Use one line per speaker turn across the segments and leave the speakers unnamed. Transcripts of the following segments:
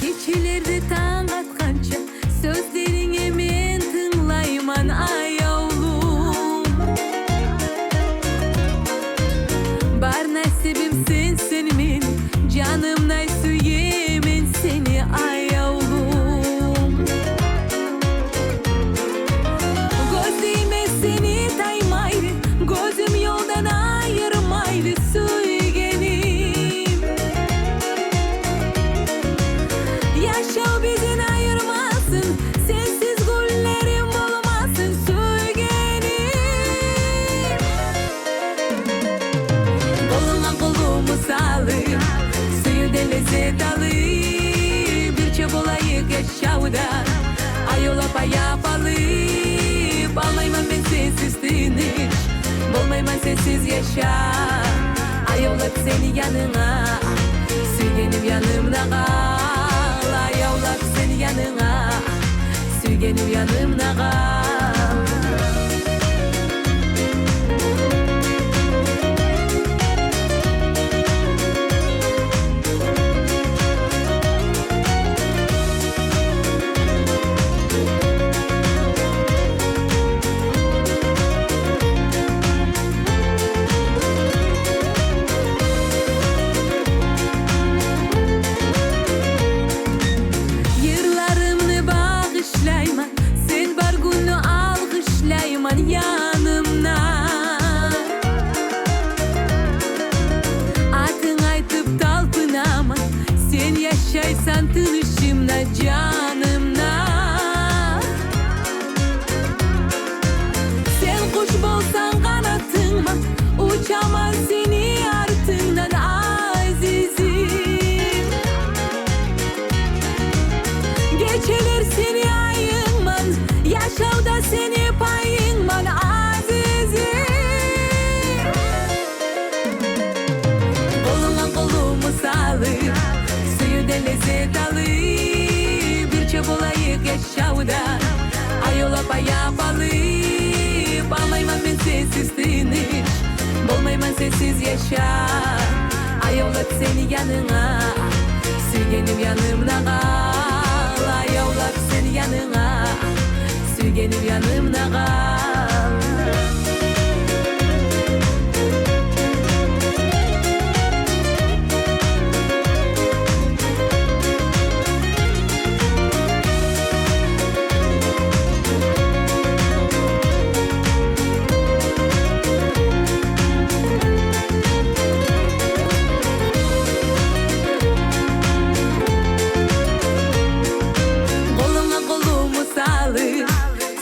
Geceleri taң atkança sözleriňe men tыңlayman ayawlum. Bar nasibim sensin men, janymday süýemen seni ayawlum. Gözüme seni taymaylı, gözüm yoldan ayırmaylı süýgenim. Yaşaw bizin ayırmasın, sensiz güllerim bolmasın süýgenim. Koluma kolumu salyp, süýüden lezzet alyp, birçe bolayık yaşawda, ayolap ayap alyp. Almayman men sensiz tinç, bolmayman sensiz yaşap. Ayolap seni yanıňa, süýgenim yanımda kal. Ayolap seni yanıňa, süýgenim yanımda kal. Yıllarımny bagışlayman, sen bar günü algışlayman yanımda. Atyň aytyp talpınaman, sen yaşaýsan tınışımda janymda. Sen kuş bolsaň kanatyňman, uçaman seni artyňdan azizim. Geceler seni ayınman, yaşawda seni payınman azizim. Koluna kolumu salyp, süýüden lezzet alyp, birçe bolayık yaşawda, ayolap ayap alyp. Almayman men sensiz tinç, bolmayman sensiz yaşap. Ayolap seni yanıňa, süýgenim yanımda kal. Ayolap seni yanıňa, süýgenim yanımda kal. Koluna kolumu salyp,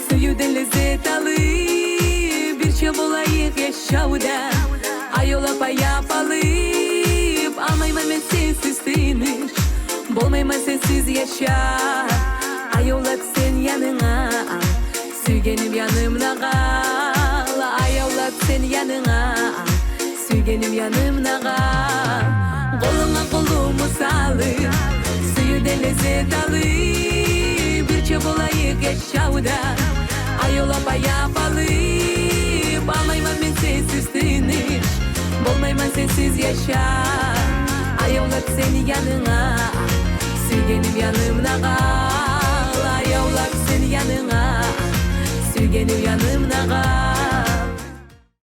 süýüden lezzet alyp, birçe bolayık yaşawda, ayolap ayap alyp. Almayman men sensiz tinç, bolmayman sensiz yaşap. Ayolap sen yanıňa, süýgenim yanımda kal. Ayolap sen yanıňa, süýgenim yanımda kal. Koluna kolumu salyp, süýüden lezzet alyp, birçe bolayık yaşawda, ayolap ayap alyp. Almayman men sensiz tinç, bolmayman sensiz yaşap. Ayolap seni yanıňa, süýgenim yanımda kal. Ayolap seni yanıňa, süýgenim yanımda kal.